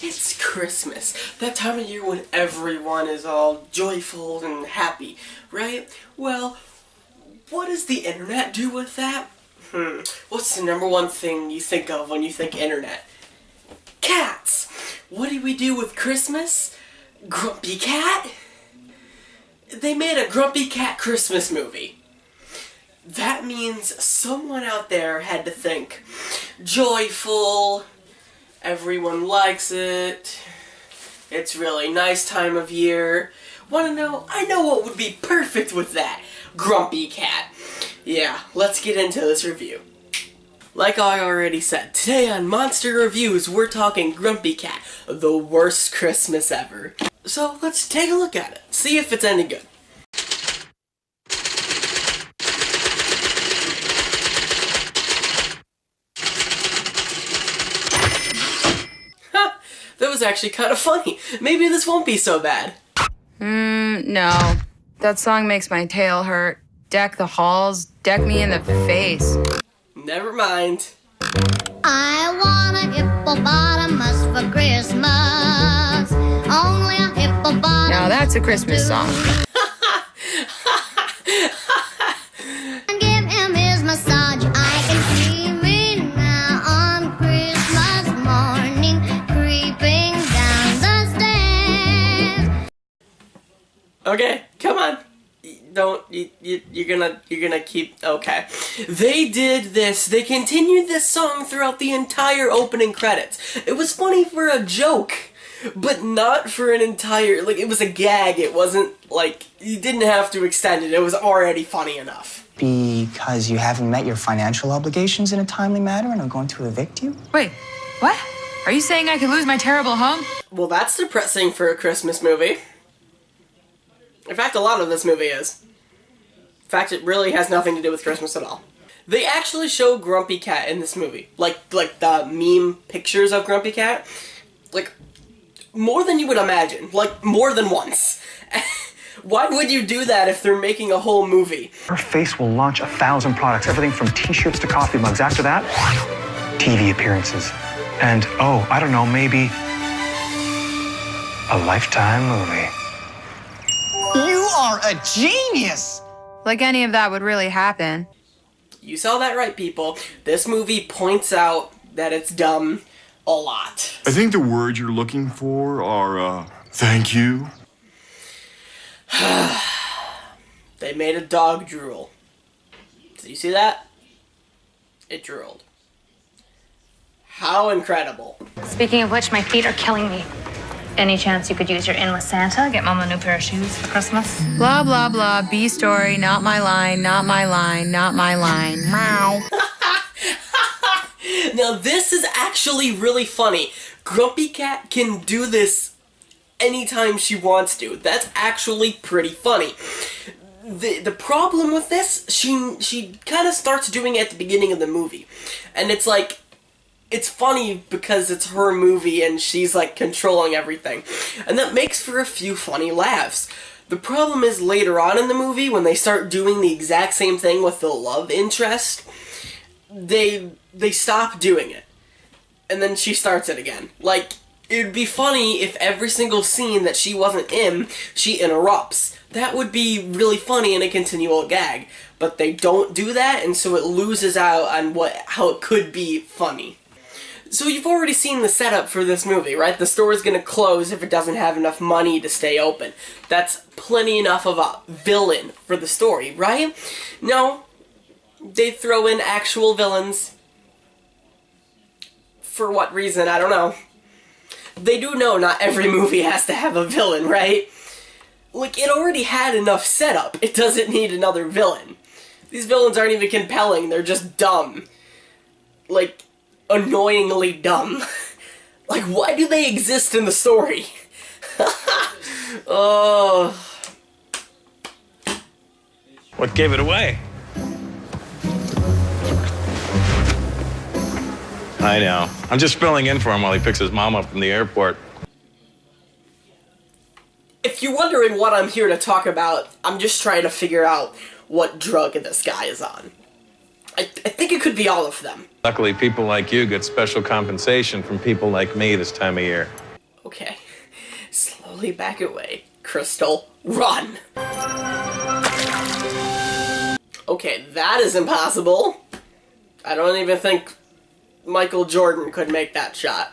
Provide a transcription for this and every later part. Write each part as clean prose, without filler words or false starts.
It's Christmas, that time of year when everyone is all joyful and happy, right? Well, what does the internet do with that? What's the number one thing you think of when you think internet? Cats! What do we do with Christmas? Grumpy Cat? They made a Grumpy Cat Christmas movie. That means someone out there had to think, joyful, everyone likes it, it's really nice time of year. Wanna know? I know what would be perfect with that. Grumpy Cat. Yeah, let's get into this review. Like I already said, today on Monster Reviews, we're talking Grumpy Cat, the worst Christmas ever. So let's take a look at it, see if it's any good. That was actually kind of funny. Maybe this won't be so bad. No. That song makes my tail hurt. Deck the halls, deck me in the face. Never mind. I want a hippopotamus for Christmas. Only a hippopotamus. Now that's a Christmas song. Give him his massage. I can see me now on Christmas morning, creeping down the stairs. Okay, come on. You're gonna keep, okay. They did this, they continued this song throughout the entire opening credits. It was funny for a joke, but not for an entire, like, it was a gag. It wasn't, like, you didn't have to extend it. It was already funny enough. Because you haven't met your financial obligations in a timely manner and are going to evict you? Wait, what? Are you saying I could lose my terrible home? Well, that's depressing for a Christmas movie. In fact, a lot of this movie is. In fact, it really has nothing to do with Christmas at all. They actually show Grumpy Cat in this movie. Like the meme pictures of Grumpy Cat. Like, more than you would imagine. Like, more than once. Why would you do that if they're making a whole movie? Her face will launch 1,000 products, everything from t-shirts to coffee mugs. After that, TV appearances. And, oh, I don't know, maybe a Lifetime movie. You are a genius! Like any of that would really happen. You saw that right, people. This movie points out that it's dumb a lot. I think the words you're looking for are, thank you. They made a dog drool. Did you see that? It drooled. How incredible. Speaking of which, my feet are killing me. Any chance you could use your in with Santa? Get Mom a new pair of shoes for Christmas? Blah, blah, blah. B story, not my line, not my line, not my line. Meow. Now this is actually really funny. Grumpy Cat can do this anytime she wants to. That's actually pretty funny. The problem with this, she kind of starts doing it at the beginning of the movie. And it's like, it's funny because it's her movie and she's like controlling everything. And that makes for a few funny laughs. The problem is later on in the movie when they start doing the exact same thing with the love interest, they stop doing it. And then she starts it again. Like, it would be funny if every single scene that she wasn't in, she interrupts. That would be really funny in a continual gag. But they don't do that, and so it loses out on how it could be funny. So you've already seen the setup for this movie, right? The store is gonna close if it doesn't have enough money to stay open. That's plenty enough of a villain for the story, right? No, they throw in actual villains. For what reason, I don't know. They do know not every movie has to have a villain, right? Like, it already had enough setup. It doesn't need another villain. These villains aren't even compelling, they're just dumb. Like, annoyingly dumb. Like, why do they exist in the story? Oh. What gave it away? I know. I'm just filling in for him while he picks his mom up from the airport. If you're wondering what I'm here to talk about, I'm just trying to figure out what drug this guy is on. I think it could be all of them. Luckily, people like you get special compensation from people like me this time of year. Okay. Slowly back away. Crystal, run! Okay, that is impossible. I don't even think Michael Jordan could make that shot.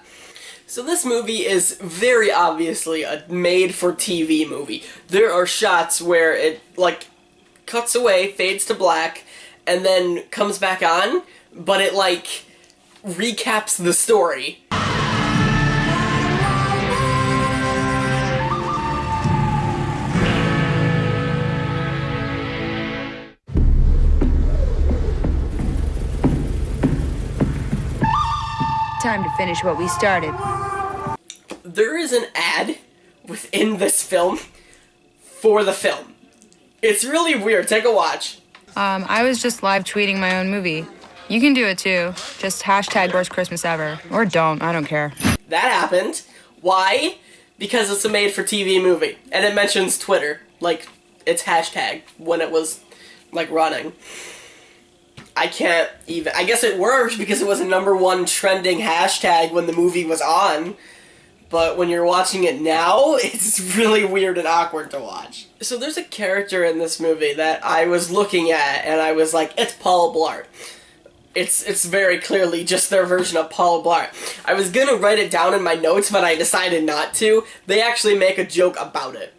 So this movie is very obviously a made-for-TV movie. There are shots where it, like, cuts away, fades to black, and then comes back on, but it, like, recaps the story. Time to finish what we started. There is an ad within this film for the film. It's really weird. Take a watch. I was just live tweeting my own movie. You can do it too. Just hashtag worst Christmas ever. Or don't, I don't care. That happened. Why? Because it's a made-for-TV movie. And it mentions Twitter. Like, it's hashtag when it was, like, running. I can't even... I guess it worked because it was a #1 trending hashtag when the movie was on. But when you're watching it now, it's really weird and awkward to watch. So there's a character in this movie that I was looking at, and I was like, it's Paul Blart. It's very clearly just their version of Paul Blart. I was gonna write it down in my notes, but I decided not to. They actually make a joke about it.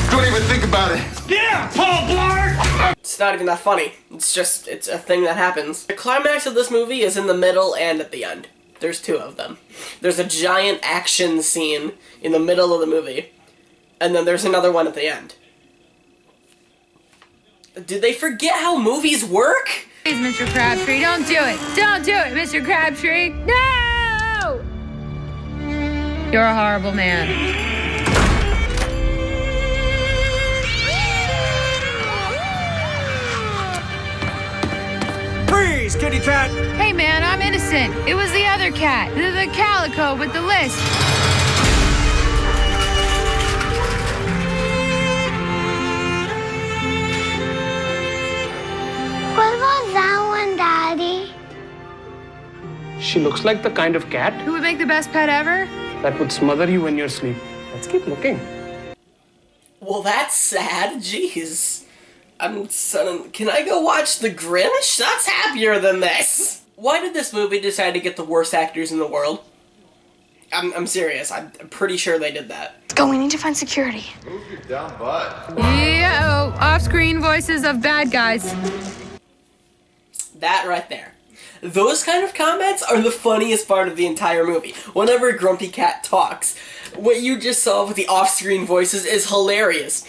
Don't even think about it. Yeah, Paul Blart! It's not even that funny. It's a thing that happens. The climax of this movie is in the middle and at the end. There's 2 of them. There's a giant action scene in the middle of the movie, and then there's another one at the end. Did they forget how movies work? Please, Mr. Crabtree, don't do it. Don't do it, Mr. Crabtree. No! You're a horrible man. Freeze, kitty cat! Hey, man, I'm innocent. It was the other cat. The calico with the list. What was that one, Daddy? She looks like the kind of cat Who would make the best pet ever? that would smother you in your sleep. Let's keep looking. Well, that's sad. Jeez. Can I go watch The Grinch? That's happier than this. Why did this movie decide to get the worst actors in the world? I'm serious. I'm pretty sure they did that. Let's go, we need to find security. Move your dumb butt. Yeah, off-screen voices of bad guys. That right there. Those kind of comments are the funniest part of the entire movie. Whenever Grumpy Cat talks, what you just saw with the off-screen voices is hilarious.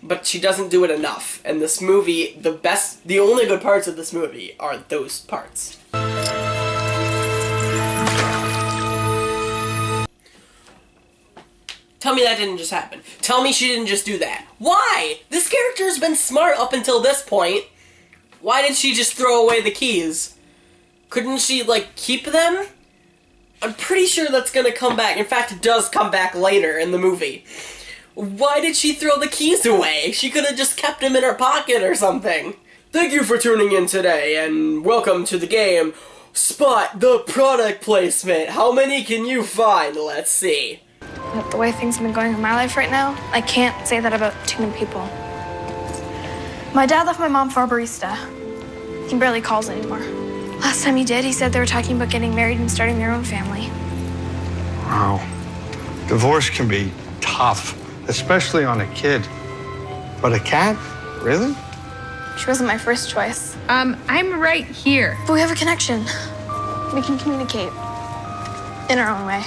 But she doesn't do it enough. And this movie, the only good parts of this movie are those parts. Tell me that didn't just happen. Tell me she didn't just do that. Why? This character's been smart up until this point. Why did she just throw away the keys? Couldn't she, like, keep them? I'm pretty sure that's gonna come back. In fact, it does come back later in the movie. Why did she throw the keys away? She could have just kept them in her pocket or something. Thank you for tuning in today, and welcome to the game Spot the Product Placement. How many can you find? Let's see. The way things have been going in my life right now, I can't say that about too many people. My dad left my mom for a barista. He barely calls anymore. Last time he did, he said they were talking about getting married and starting their own family. Wow. Divorce can be tough, especially on a kid. But a cat? Really? She wasn't my first choice. I'm right here. But we have a connection. We can communicate in our own way.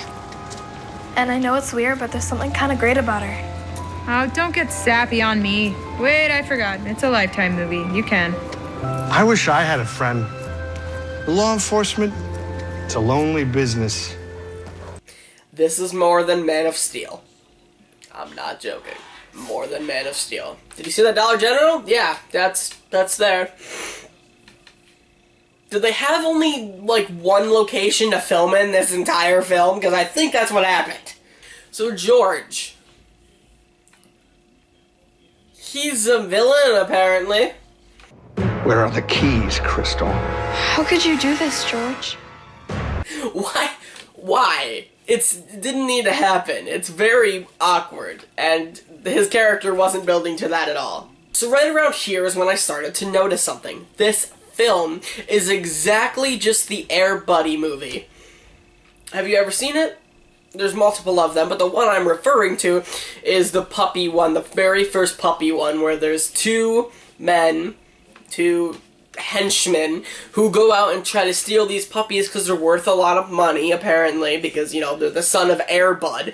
And I know it's weird, but there's something kind of great about her. Oh, don't get sappy on me. Wait, I forgot. It's a Lifetime movie. You can. I wish I had a friend. Law enforcement, it's a lonely business. This is more than Man of Steel. I'm not joking. More than Man of Steel. Did you see that Dollar General? Yeah, that's there. Did they have only, like, one location to film in this entire film? Because I think that's what happened. So, George. He's a villain, apparently. Where are the keys, Crystal? How could you do this, George? Why? It didn't need to happen. It's very awkward, and his character wasn't building to that at all. So right around here is when I started to notice something. This film is exactly just the Air Buddy movie. Have you ever seen it? There's multiple of them, but the one I'm referring to is the puppy one, the very first puppy one, where there's two henchmen who go out and try to steal these puppies because they're worth a lot of money, apparently, because, you know, they're the son of Air Bud.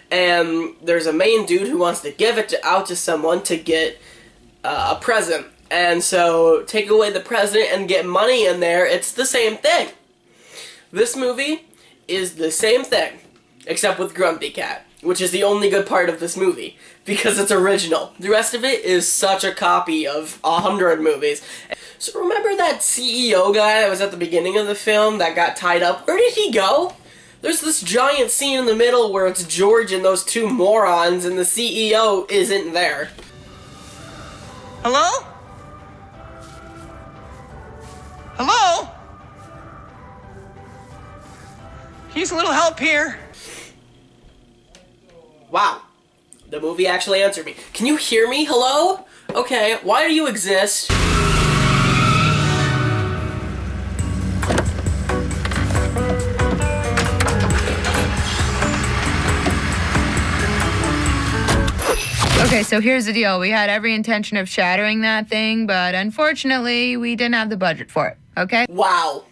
And there's a main dude who wants to give it out to someone to get a present. And so, take away the present and get money in there, it's the same thing. This movie is the same thing, except with Grumpy Cat, which is the only good part of this movie, because it's original. The rest of it is such a copy of 100 movies. So remember that CEO guy that was at the beginning of the film that got tied up? Where did he go? There's this giant scene in the middle where it's George and those two morons, and the CEO isn't there. Hello? Hello? He's a little help here. Wow. The movie actually answered me. Can you hear me? Hello? Okay, why do you exist? Okay, so here's the deal. We had every intention of shattering that thing, but unfortunately, we didn't have the budget for it, okay? Wow.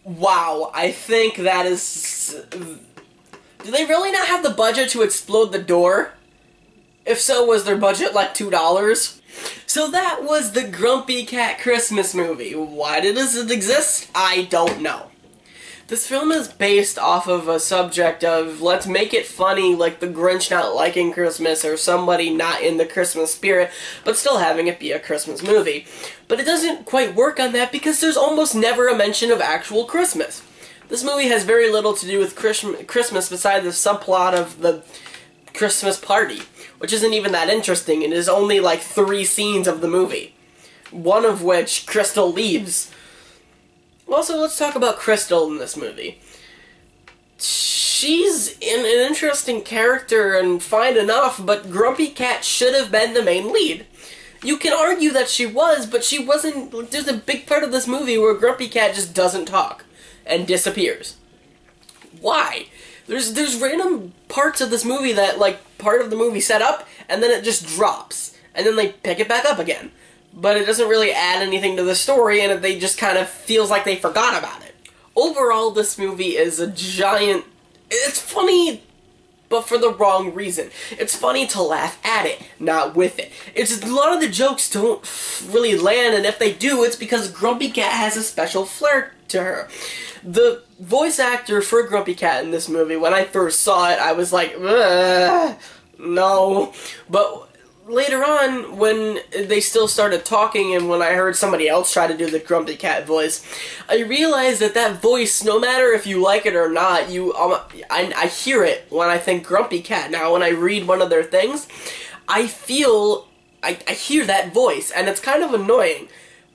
Wow, I think that is... Do they really not have the budget to explode the door? If so, was their budget like $2? So that was the Grumpy Cat Christmas movie. Why does it exist? I don't know. This film is based off of a subject of, let's make it funny, like the Grinch not liking Christmas, or somebody not in the Christmas spirit, but still having it be a Christmas movie. But it doesn't quite work on that because there's almost never a mention of actual Christmas. This movie has very little to do with Christmas besides the subplot of the Christmas party, which isn't even that interesting. It is only like 3 scenes of the movie, one of which Crystal leaves. Also, let's talk about Crystal in this movie. She's an interesting character and fine enough, but Grumpy Cat should have been the main lead. You can argue that she was, but she wasn't. There's a big part of this movie where Grumpy Cat just doesn't talk and disappears. Why? There's random parts of this movie that, like, part of the movie set up, and then it just drops, and then they pick it back up again. But it doesn't really add anything to the story, and they just kind of feels like they forgot about it. Overall, this movie is a giant... It's funny, but for the wrong reason. It's funny to laugh at it, not with it. It's a lot of the jokes don't really land, and if they do, it's because Grumpy Cat has a special flair to her. The voice actor for Grumpy Cat in this movie, when I first saw it, I was like, ugh, no. But later on, when they still started talking and when I heard somebody else try to do the Grumpy Cat voice, I realized that voice, no matter if you like it or not, I hear it when I think Grumpy Cat. Now, when I read one of their things, I hear that voice, and it's kind of annoying.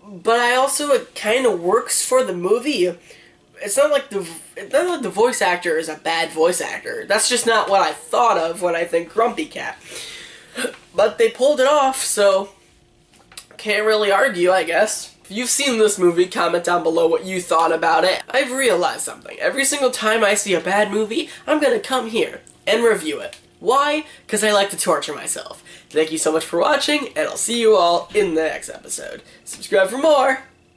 But it kind of works for the movie. It's not like the voice actor is a bad voice actor. That's just not what I thought of when I think Grumpy Cat. But they pulled it off, so can't really argue, I guess. If you've seen this movie, comment down below what you thought about it. I've realized something. Every single time I see a bad movie, I'm gonna come here and review it. Why? Because I like to torture myself. Thank you so much for watching, and I'll see you all in the next episode. Subscribe for more!